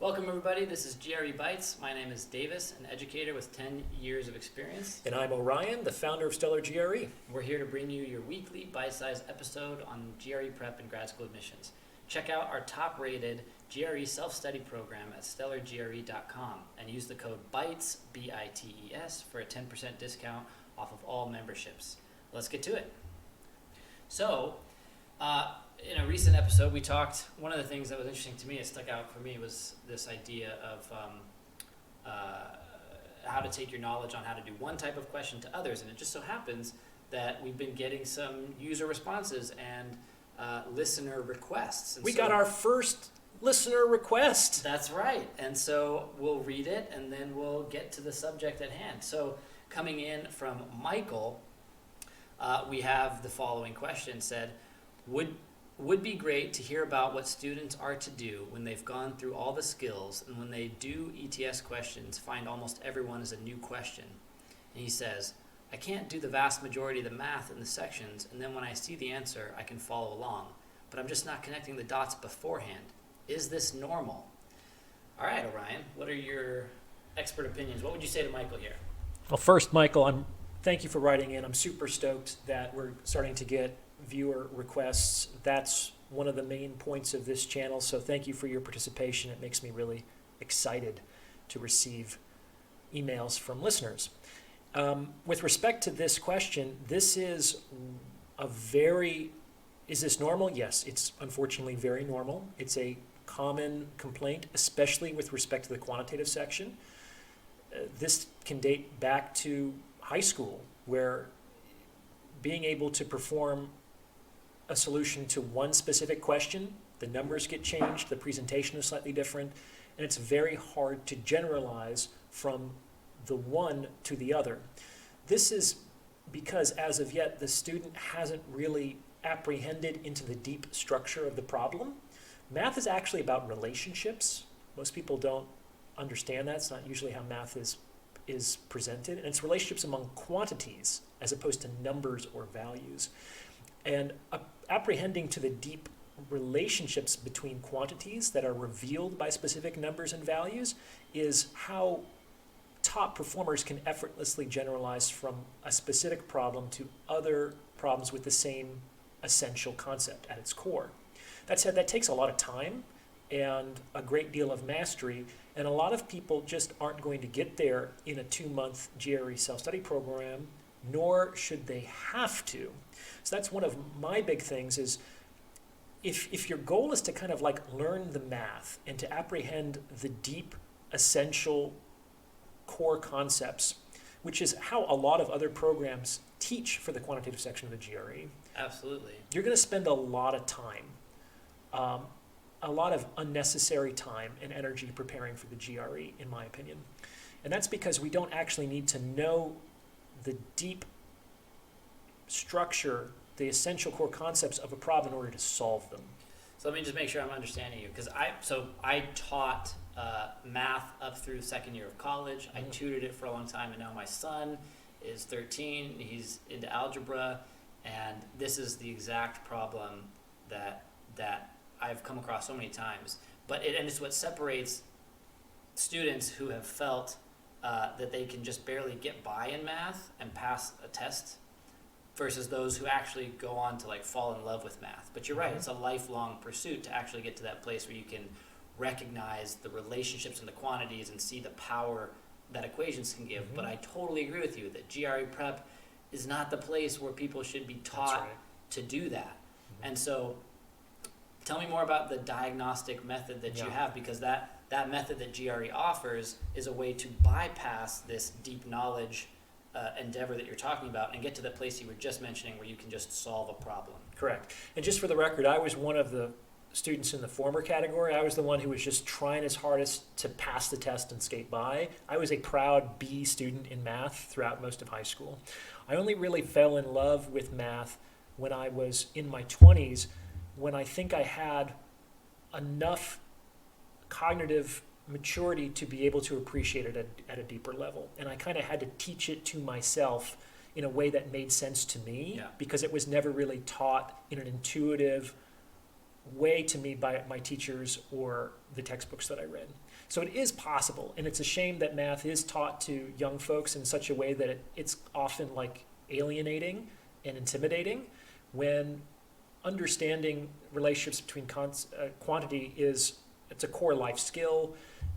Welcome everybody, this is GRE Bites. My name is Davis, an educator with 10 years of experience. And I'm Orion, the founder of StellarGRE. We're here to bring you your weekly bite-sized episode on GRE prep and grad school admissions. Check out our top-rated GRE self-study program at StellarGRE.com and use the code BITES, B-I-T-E-S, for a 10% discount off of all memberships. Let's get to it. So, in a recent episode, we talked, one of the things that was interesting to me, it stuck out for me, was this idea of how to take your knowledge on how to do one type of question to others. And it just so happens that we've been getting some user responses and listener requests. And We so, got our first listener request. That's right. And so we'll read it and then we'll get to the subject at hand. So coming in from Michael, we have the following question said, would be great to hear about what students are to do when they've gone through all the skills and when they do ETS questions, find almost everyone as a new question. And he says, I can't do the vast majority of the math in the sections, and then when I see the answer, I can follow along. But I'm just not connecting the dots beforehand. Is this normal? All right, Orion, what are your expert opinions? What would you say to Michael here? Well, first, Michael, thank you for writing in. I'm super stoked that we're starting to get viewer requests. That's one of the main points of this channel, so thank you for your participation. It makes me really excited to receive emails from listeners. With respect to this question, this is is this normal? Yes, it's unfortunately very normal. It's a common complaint, especially with respect to the quantitative section. This can date back to high school, where being able to perform a solution to one specific question, the numbers get changed, the presentation is slightly different, and it's very hard to generalize from the one to the other. This is because as of yet the student hasn't really apprehended into the deep structure of the problem. Math is actually about relationships. Most people don't understand that. It's not usually how math is presented, and it's relationships among quantities as opposed to numbers or values. And apprehending to the deep relationships between quantities that are revealed by specific numbers and values is how top performers can effortlessly generalize from a specific problem to other problems with the same essential concept at its core. That said, that takes a lot of time and a great deal of mastery, and a lot of people just aren't going to get there in a 2-month GRE self-study program, nor should they have to. So that's one of my big things is if your goal is to kind of like learn the math and to apprehend the deep, essential core concepts, which is how a lot of other programs teach for the quantitative section of the GRE. Absolutely. You're going to spend a lot of time, a lot of unnecessary time and energy preparing for the GRE, in my opinion. And that's because we don't actually need to know the deep structure, the essential core concepts of a problem in order to solve them. So let me just make sure I'm understanding you, because I taught math up through second year of college. I tutored it for a long time, and now my son is 13. He's into algebra, and this is the exact problem that I've come across so many times. And it's what separates students who have felt that they can just barely get by in math and pass a test versus those who actually go on to like fall in love with math. But you're right, it's a lifelong pursuit to actually get to that place where you can recognize the relationships and the quantities and see the power that equations can give. But I totally agree with you that GRE prep is not the place where people should be taught to do that. And so tell me more about the diagnostic method that you have, because that method that GRE offers is a way to bypass this deep knowledge endeavor that you're talking about and get to the place you were just mentioning where you can just solve a problem. Correct. And just for the record, I was one of the students in the former category. I was the one who was just trying his hardest to pass the test and skate by. I was a proud B student in math throughout most of high school. I only really fell in love with math when I was in my 20s, when I think I had enough cognitive maturity to be able to appreciate it at a deeper level. And I kind of had to teach it to myself in a way that made sense to me because it was never really taught in an intuitive, way to me by my teachers or the textbooks that I read. So it is possible, and it's a shame that math is taught to young folks in such a way that it's often like alienating and intimidating, when understanding relationships between quantity it's a core life skill,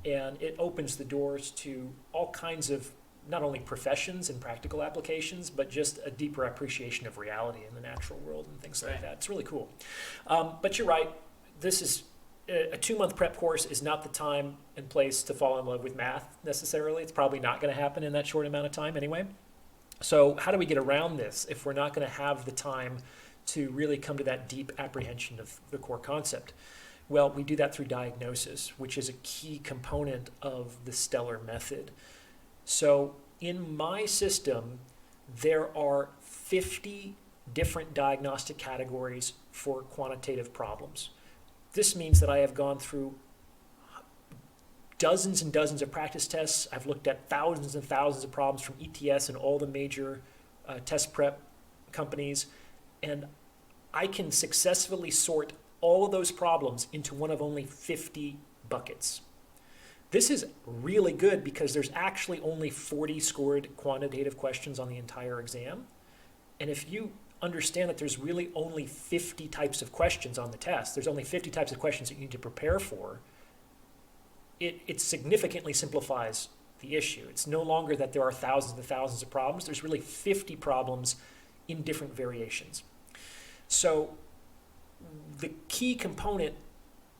and it opens the doors to all kinds of not only professions and practical applications, but just a deeper appreciation of reality in the natural world and things like that. It's really cool. But you're right, this is a 2-month prep course is not the time and place to fall in love with math necessarily. It's probably not going to happen in that short amount of time anyway. So how do we get around this if we're not going to have the time to really come to that deep apprehension of the core concept? Well, we do that through diagnosis, which is a key component of the Stellar method. So in my system, there are 50 different diagnostic categories for quantitative problems. This means that I have gone through dozens and dozens of practice tests. I've looked at thousands and thousands of problems from ETS and all the major test prep companies, and I can successfully sort all of those problems into one of only 50 buckets. This is really good because there's actually only 40 scored quantitative questions on the entire exam. And if you understand that there's really only 50 types of questions on the test, there's only 50 types of questions that you need to prepare for, it significantly simplifies the issue. It's no longer that there are thousands and thousands of problems. There's really 50 problems in different variations. So the key component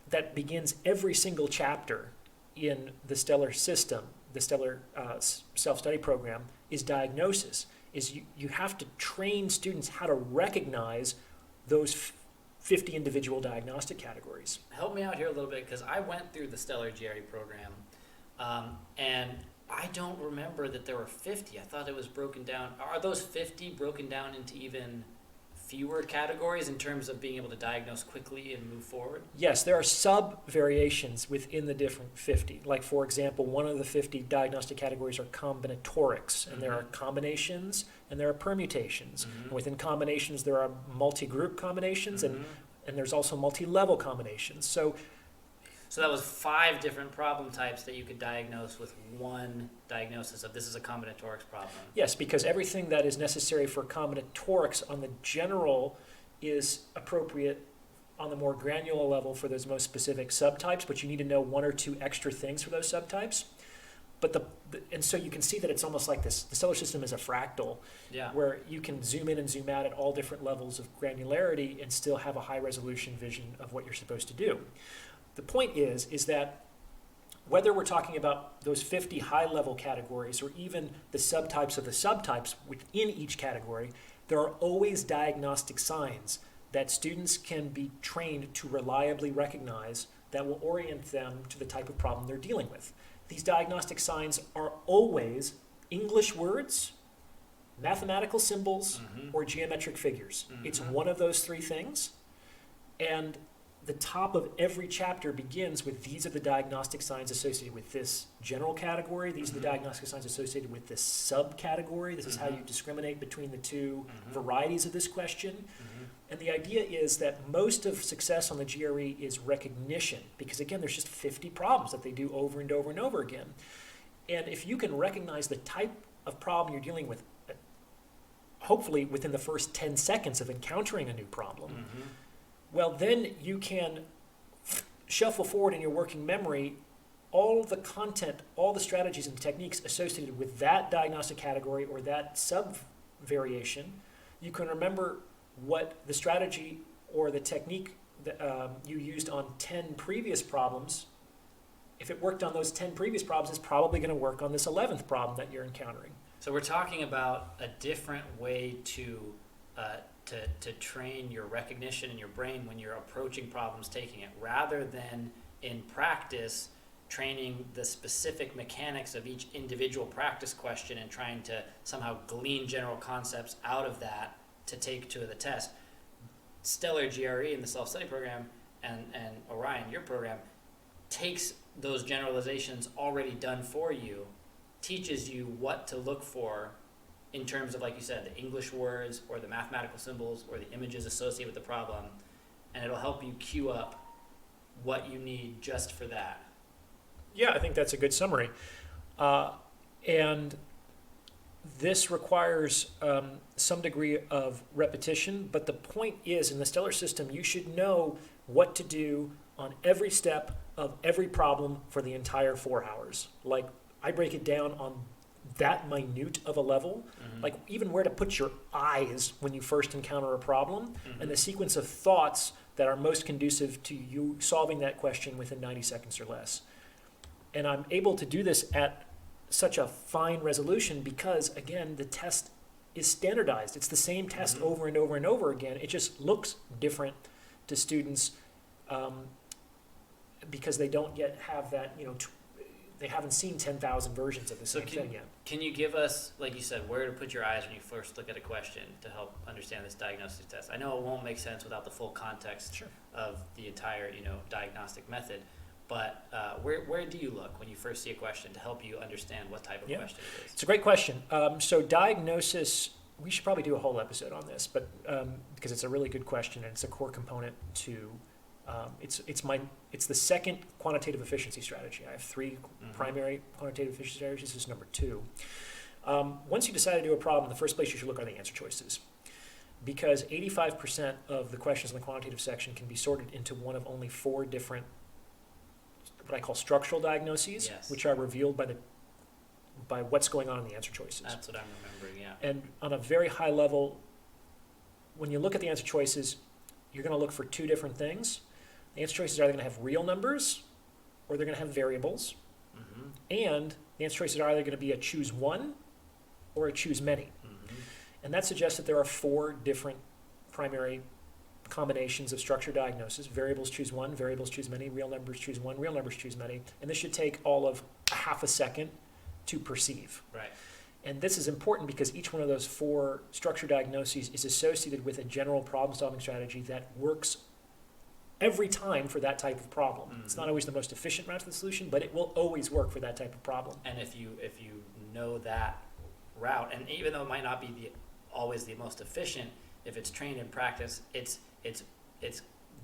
that begins every single chapter in the Stellar system, the Stellar self-study program, is diagnosis. Is you have to train students how to recognize those 50 individual diagnostic categories. Help me out here a little bit, because I went through the StellarGRE program, and I don't remember that there were 50. I thought it was broken down. Are those 50 broken down into even fewer categories in terms of being able to diagnose quickly and move forward? Yes, there are sub-variations within the different 50. Like, for example, one of the 50 diagnostic categories are combinatorics, and there are combinations and there are permutations. And within combinations, there are multi-group combinations, and there's also multi-level combinations. So that was 5 different problem types that you could diagnose with one diagnosis of this is a combinatorics problem. yes, because everything that is necessary for combinatorics on the general is appropriate on the more granular level for those most specific subtypes, but you need to know 1 or 2 extra things for those subtypes. But and so you can see that it's almost like this. The Stellar system is a fractal, where you can zoom in and zoom out at all different levels of granularity and still have a high resolution vision of what you're supposed to do. The point is that whether we're talking about those 50 high-level categories or even the subtypes of the subtypes within each category, there are always diagnostic signs that students can be trained to reliably recognize that will orient them to the type of problem they're dealing with. These diagnostic signs are always English words, mathematical symbols, or geometric figures. It's one of those 3 things, and the top of every chapter begins with these are the diagnostic signs associated with this general category. These are the diagnostic signs associated with this subcategory. This is how you discriminate between the 2 varieties of this question. And the idea is that most of success on the GRE is recognition, because again, there's just 50 problems that they do over and over and over again. And if you can recognize the type of problem you're dealing with, hopefully within the first 10 seconds of encountering a new problem, well, then you can shuffle forward in your working memory all the content, all the strategies and techniques associated with that diagnostic category or that sub-variation. You can remember what the strategy or the technique that you used on 10 previous problems. If it worked on those 10 previous problems, it's probably going to work on this 11th problem that you're encountering. So we're talking about a different way to train your recognition in your brain when you're approaching problems, taking it, rather than in practice training the specific mechanics of each individual practice question and trying to somehow glean general concepts out of that to take to the test. StellarGRE in the self-study program and Orion, your program, takes those generalizations already done for you, teaches you what to look for in terms of, like you said, the English words or the mathematical symbols or the images associated with the problem, and it'll help you queue up what you need just for that. Yeah, I think that's a good summary. And this requires some degree of repetition, but the point is, in the Stellar system, you should know what to do on every step of every problem for the entire 4 hours. Like, I break it down on that minute of a level, like even where to put your eyes when you first encounter a problem, and the sequence of thoughts that are most conducive to you solving that question within 90 seconds or less. And I'm able to do this at such a fine resolution because, again, the test is standardized. It's the same test over and over and over again. It just looks different to students because they don't yet have that, they haven't seen 10,000 versions of the same thing yet. Can you give us, like you said, where to put your eyes when you first look at a question to help understand this diagnostic test? I know it won't make sense without the full context of the entire, diagnostic method, but where do you look when you first see a question to help you understand what type of question it is? It's a great question. So diagnosis, we should probably do a whole episode on this, but because it's a really good question and it's a core component to it's the second quantitative efficiency strategy. I have 3 primary quantitative efficiency strategies. This is number 2. Once you decide to do a problem, the first place you should look are the answer choices, because 85% of the questions in the quantitative section can be sorted into one of only 4 different, what I call structural diagnoses, which are revealed by what's going on in the answer choices. That's what I'm remembering, yeah. And on a very high level, when you look at the answer choices, you're going to look for 2 different things. The answer choices are either going to have real numbers or they're going to have variables. And the answer choices are either going to be a choose one or a choose many. And that suggests that there are 4 different primary combinations of structured diagnosis. Variables choose one, variables choose many, real numbers choose one, real numbers choose many. And this should take all of a half a second to perceive. Right. And this is important because each one of those 4 structured diagnoses is associated with a general problem-solving strategy that works every time for that type of problem. It's not always the most efficient route to the solution, but it will always work for that type of problem. And if you know that route, and even though it might not be always the most efficient, if it's trained in practice, it's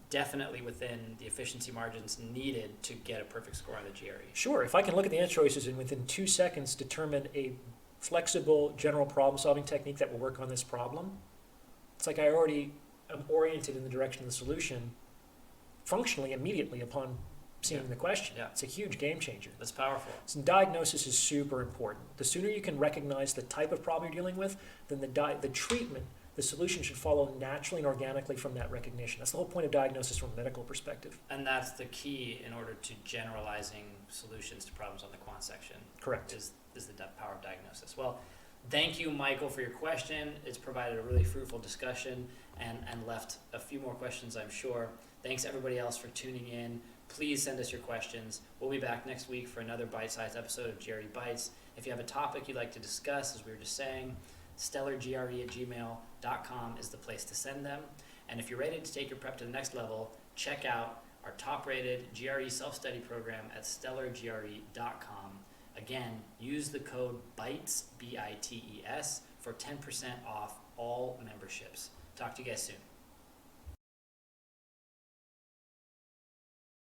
definitely within the efficiency margins needed to get a perfect score on the GRE. Sure. If I can look at the answer choices and within 2 seconds determine a flexible general problem-solving technique that will work on this problem, it's like I already am oriented in the direction of the solution functionally immediately upon seeing the question. It's a huge game changer. That's powerful. So diagnosis is super important. The sooner you can recognize the type of problem you're dealing with, then the treatment, the solution should follow naturally and organically from that recognition. That's the whole point of diagnosis from a medical perspective. And that's the key in order to generalizing solutions to problems on the quant section. Correct. Is the power of diagnosis. Well, thank you, Michael, for your question. It's provided a really fruitful discussion and left a few more questions, I'm sure. Thanks, everybody else, for tuning in. Please send us your questions. We'll be back next week for another bite-sized episode of GRE Bites. If you have a topic you'd like to discuss, as we were just saying, StellarGRE@gmail.com is the place to send them. And if you're ready to take your prep to the next level, check out our top-rated GRE self-study program at StellarGRE.com. Again, use the code BITES, B-I-T-E-S, for 10% off all memberships. Talk to you guys soon.